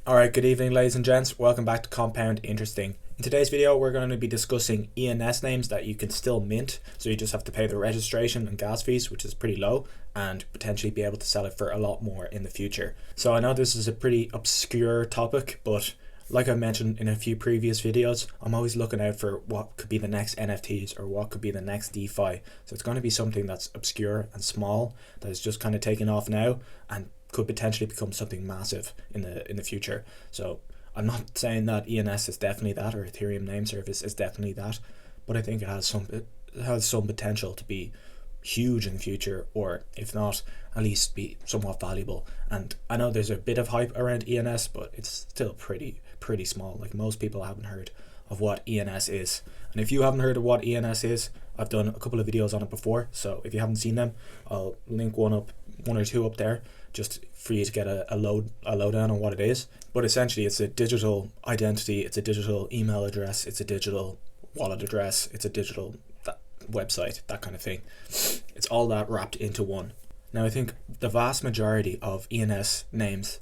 Alright, good evening ladies and gents, welcome back to Compound Interesting. In today's video we're going to be discussing ENS names that you can still mint, so you just have to pay the registration and gas fees, which is pretty low, and potentially be able to sell it for a lot more in the future. So I know this is a pretty obscure topic, but like I mentioned in a few previous videos, I'm always looking out for what could be the next NFTs or what could be the next DeFi. So it's going to be something that's obscure and small, that is just kind of taking off now and could potentially become something massive in the future. So I'm not saying that ENS is definitely that, or Etheruem Name Service is definitely that, but I think it has some potential to be huge in the future, or if not, at least be somewhat valuable. And I know there's a bit of hype around ENS, but it's still pretty small. Like, most people haven't heard of what ENS is, and if you haven't heard of what ENS is, I've done a couple of videos on it before, so if you haven't seen them, I'll link one or two up there, just for you to get a lowdown on what it is. But essentially it's a digital identity, it's a digital email address, it's a digital wallet address, it's a digital website, that kind of thing. It's all that wrapped into one. Now I think the vast majority of ENS names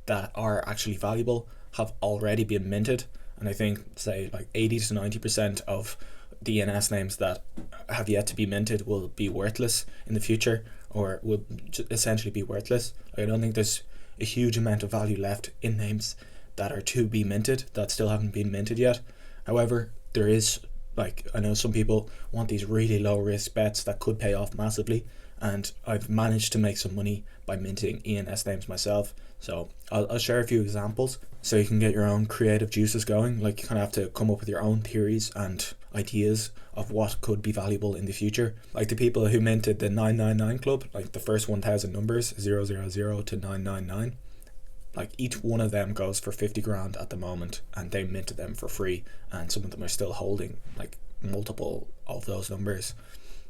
that are actually valuable have already been minted, and I think say like 80 to 90% of the ENS names that have yet to be minted will be worthless in the future, or will essentially be worthless. I don't think there's a huge amount of value left in names that are to be minted that still haven't been minted yet. However, there is, like, I know some people want these really low risk bets that could pay off massively, and I've managed to make some money by minting ENS names myself. So I'll share a few examples so you can get your own creative juices going. Like, you kind of have to come up with your own theories and ideas of what could be valuable in the future. Like the people who minted the 999 club, like the first 1000 numbers 000 to 999, like each one of them goes for 50 grand at the moment, and they minted them for free, and some of them are still holding like multiple of those numbers.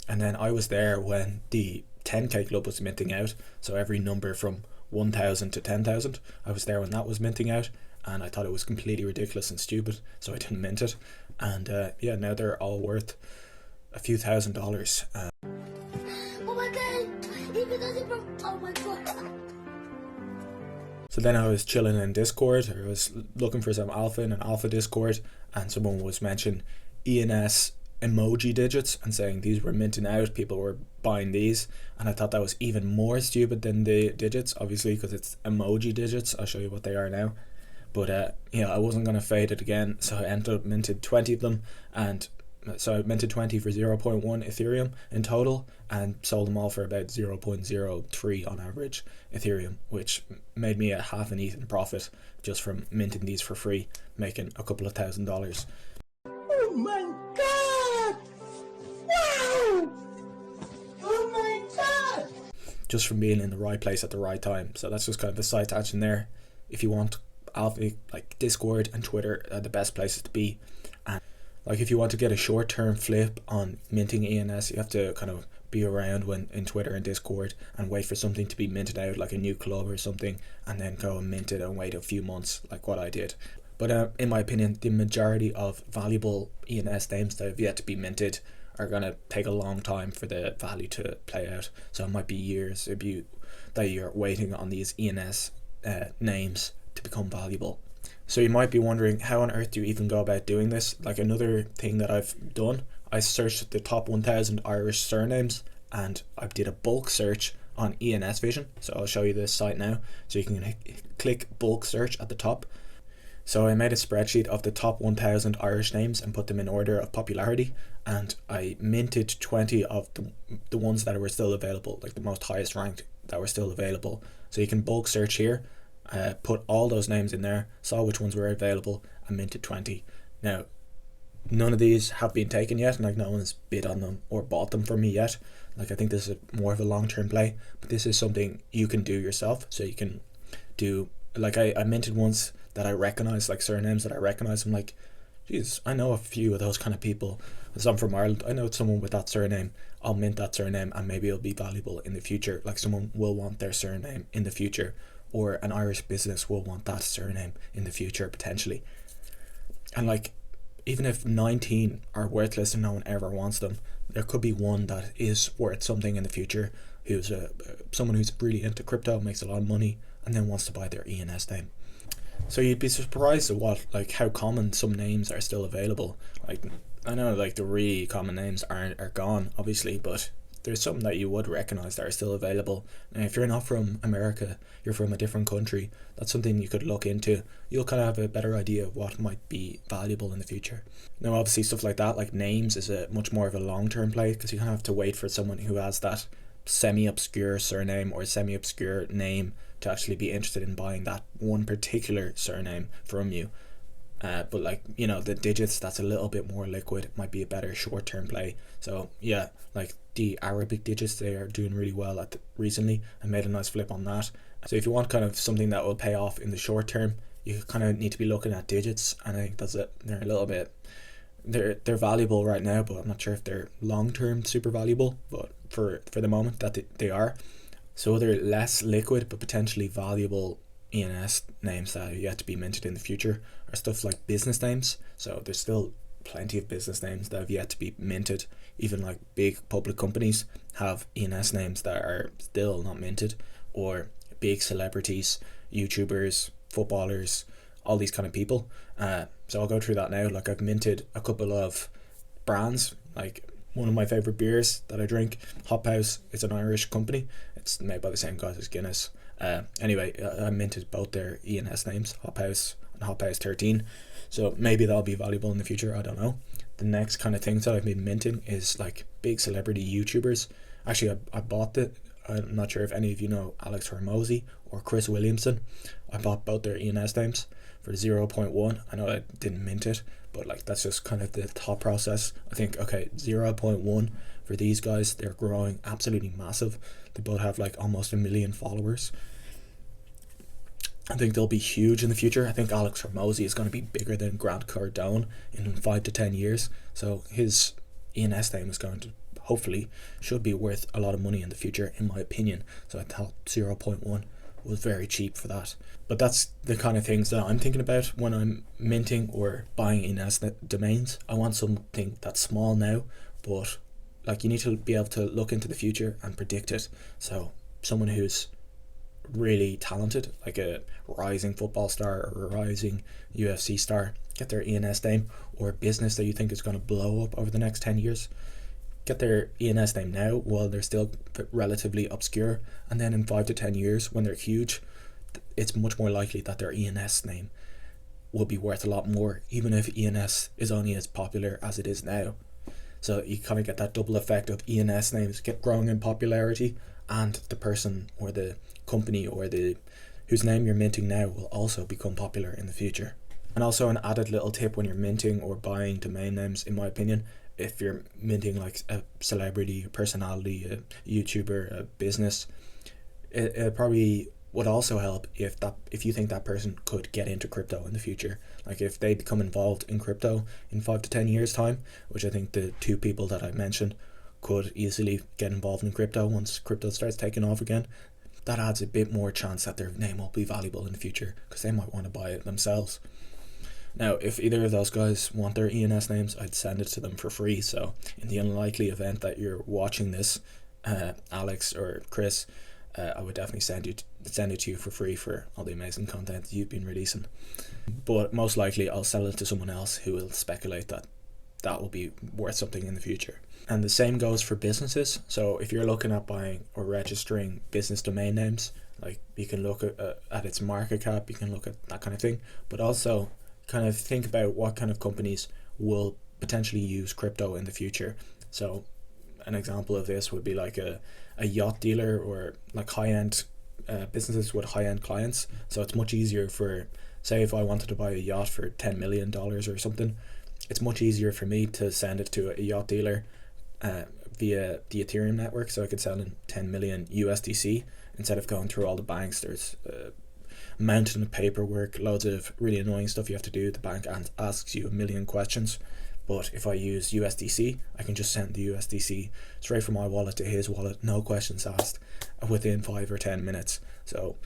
And then I was there when the 10k club was minting out, so every number from 1000 to 10,000, I was there when that was minting out, and I thought it was completely ridiculous and stupid, so I didn't mint it. And yeah, now they're all worth a few $1,000s. Oh my god, even though they broke, oh my god. So then I was chilling in Discord, I was looking for some alpha in an alpha Discord, and someone was mentioning ENS emoji digits and saying these were minting out, people were buying these, and I thought that was even more stupid than the digits, obviously, because it's emoji digits. I'll show you what they are now. But yeah, I wasn't going to fade it again, so I ended up minted 20 of them, and so I minted 20 for 0.1 Ethereum in total, and sold them all for about 0.03 on average Ethereum, which made me a half an ETH in profit just from minting these for free, making a couple of $1,000s. Oh my god! Wow! Oh my god! Just from being in the right place at the right time. So that's just kind of a side tangent there. If you want alpha, like Discord and Twitter are the best places to be. And like, if you want to get a short-term flip on minting ENS, you have to kind of be around when in Twitter and Discord and wait for something to be minted out, like a new club or something, and then go and mint it and wait a few months, like what I did. But in my opinion, the majority of valuable ENS names that have yet to be minted are going to take a long time for the value to play out. So it might be years that you're waiting on these ENS names to become valuable. So you might be wondering, how on earth do you even go about doing this? Like, another thing that I've done, I searched the top 1000 Irish surnames, and I did a bulk search on ENS Vision. So I'll show you this site now, so you can click bulk search at the top. So I made a spreadsheet of the top 1000 Irish names and put them in order of popularity, and I minted 20 of the ones that were still available, like the most highest ranked that were still available. So you can bulk search here, put all those names in there, saw which ones were available, and minted 20. Now, none of these have been taken yet, and like, no one's bid on them or bought them from me yet. Like, I think this is more of a long-term play, but this is something you can do yourself. So you can do, like, I minted ones that I recognize, like surnames that I recognize. I'm like, geez, I know a few of those kind of people. As I'm from Ireland, I know someone with that surname. I'll mint that surname, and maybe it'll be valuable in the future. Like, someone will want their surname in the future, or an Irish business will want that surname in the future potentially. And like, even if 19 are worthless and no one ever wants them, there could be one that is worth something in the future, who's someone who's really into crypto, makes a lot of money, and then wants to buy their ENS name. So you'd be surprised at how common some names are still available. Like, I know like the really common names are gone, obviously, but there's some that you would recognize that are still available. And if you're not from America, you're from a different country, that's something you could look into. You'll kind of have a better idea of what might be valuable in the future. Now, obviously, stuff like that, like names, is a much more of a long-term play, because you kind of have to wait for someone who has that semi-obscure surname or semi-obscure name to actually be interested in buying that one particular surname from you. But like, you know, the digits, that's a little bit more liquid. It might be a better short-term play. So yeah, like the Arabic digits, they are doing really well recently. I made a nice flip on that. So if you want kind of something that will pay off in the short term, you kind of need to be looking at digits. And I think that's it. They're a little bit, they're valuable right now, but I'm not sure if they're long-term super valuable. But for the moment, that they are. So other less liquid but potentially valuable ENS names that are yet to be minted in the future are stuff like business names. So there's still plenty of business names that have yet to be minted. Even like big public companies have ENS names that are still not minted, or big celebrities, YouTubers, footballers, all these kind of people. So I'll go through that now. Like, I've minted a couple of brands, like one of my favorite beers that I drink, Hop House. It's an Irish company. It's made by the same guys as Guinness. Anyway, I minted both their ENS names, Hop House and Hop House 13. So maybe that'll be valuable in the future. I don't know. The next kind of things that I've been minting is like big celebrity YouTubers. Actually, I bought it. I'm not sure if any of you know Alex Hormozy or Chris Williamson. I bought both their ENS names for 0.1. I know I didn't mint it, but like, that's just kind of the thought process. I think, okay, 0.1 for these guys. They're growing absolutely massive. They both have like almost 1 million followers. I think they'll be huge in the future. I think Alex Hormozy is going to be bigger than Grant Cardone in 5 to 10 years. So his ENS name is going to, hopefully, should be worth a lot of money in the future, in my opinion. So I thought 0.1 was very cheap for that. But that's the kind of things that I'm thinking about when I'm minting or buying ENS domains. I want something that's small now, but like, you need to be able to look into the future and predict it. So someone who's really talented, like a rising football star or a rising UFC star, get their ENS name, or a business that you think is going to blow up over the next 10 years, get their ENS name now while they're still relatively obscure, and then in 5 to 10 years when they're huge, it's much more likely that their ENS name will be worth a lot more, even if ENS is only as popular as it is now. So you kind of get that double effect of ENS names get growing in popularity, and the person or the company or the whose name you're minting now will also become popular in the future. And also, an added little tip when you're minting or buying domain names, in my opinion, if you're minting like a celebrity, a personality, a YouTuber, a business, it probably would also help if you think that person could get into crypto in the future. Like, if they become involved in crypto in 5 to 10 years time, which I think the two people that I mentioned could easily get involved in crypto once crypto starts taking off again, that adds a bit more chance that their name will be valuable in the future, because they might want to buy it themselves. Now, if either of those guys want their ENS names, I'd send it to them for free. So in the unlikely event that you're watching this, Alex or Chris, I would definitely send it to you for free for all the amazing content you've been releasing. But most likely I'll sell it to someone else who will speculate that will be worth something in the future. And the same goes for businesses. So if you're looking at buying or registering business domain names, like, you can look at its market cap, you can look at that kind of thing, but also kind of think about what kind of companies will potentially use crypto in the future. So an example of this would be like a yacht dealer, or like high-end businesses with high-end clients. So it's much easier for, say, if I wanted to buy a yacht for $10 million or something, it's much easier for me to send it to a yacht dealer via the Ethereum network, so I could sell in 10 million USDC instead of going through all the banks. There's a mountain of paperwork, loads of really annoying stuff you have to do. The bank asks you a million questions. But if I use USDC, I can just send the USDC straight from my wallet to his wallet, no questions asked, within 5 or 10 minutes. So,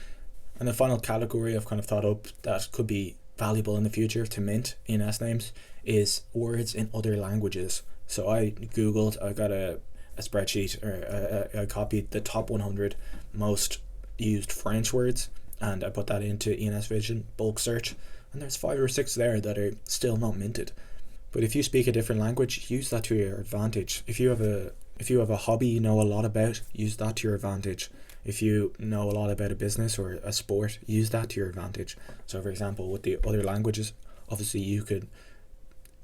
and the final category I've kind of thought up that could be valuable in the future to mint ENS names is words in other languages. So I googled, I got a spreadsheet, or I copied the top 100 most used French words and I put that into ENS Vision bulk search, and there's 5 or 6 there that are still not minted. But if you speak a different language, use that to your advantage. If you have a hobby you know a lot about, use that to your advantage. If you know a lot about a business or a sport, use that to your advantage. So for example, with the other languages, obviously you could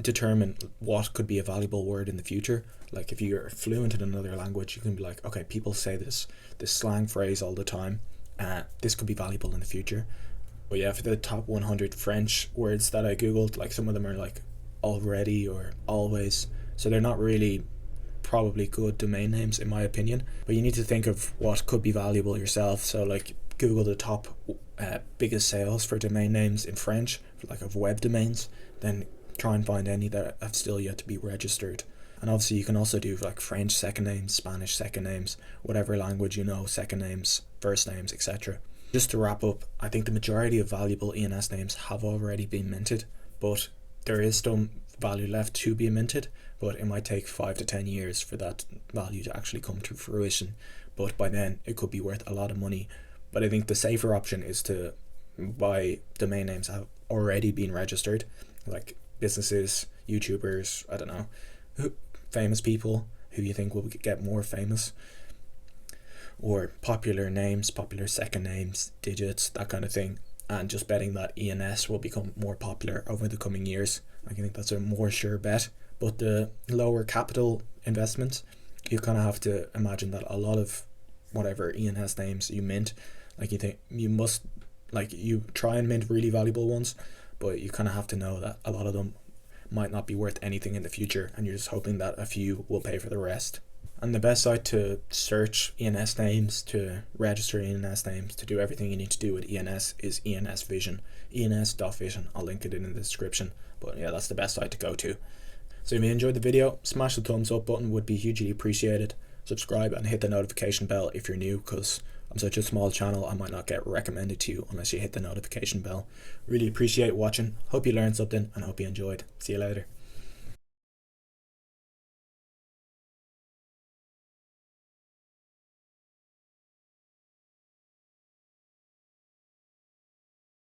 determine what could be a valuable word in the future. Like if you're fluent in another language, you can be like, okay, people say this slang phrase all the time, this could be valuable in the future. But yeah, for the top 100 French words that I googled, like some of them are like already or always, so they're not really probably good domain names in my opinion. But you need to think of what could be valuable yourself. So like Google the top biggest sales for domain names in French, like of web domains, then try and find any that have still yet to be registered. And obviously you can also do like French second names, Spanish second names, whatever language you know, second names, first names, etc. Just to wrap up, I think the majority of valuable ENS names have already been minted, but there is some value left to be minted, but it might take 5 to 10 years for that value to actually come to fruition. But by then it could be worth a lot of money. But I think the safer option is to buy domain names that have already been registered, like businesses, YouTubers, I don't know, famous people who you think will get more famous, or popular names, popular second names, digits, that kind of thing, and just betting that ENS will become more popular over the coming years. I think that's a more sure bet. But the lower capital investments, you kind of have to imagine that a lot of whatever ENS names you mint, like you try and mint really valuable ones, but you kind of have to know that a lot of them might not be worth anything in the future, and you're just hoping that a few will pay for the rest. And the best site to search ENS names, to register ENS names, to do everything you need to do with ENS is ENS Vision, ens.vision. I'll link it in the description. But yeah, that's the best site to go to. So if you enjoyed the video, smash the thumbs up button, would be hugely appreciated. Subscribe and hit the notification bell if you're new, because I'm such a small channel, I might not get recommended to you unless you hit the notification bell. Really appreciate watching, hope you learned something, and hope you enjoyed. See you later.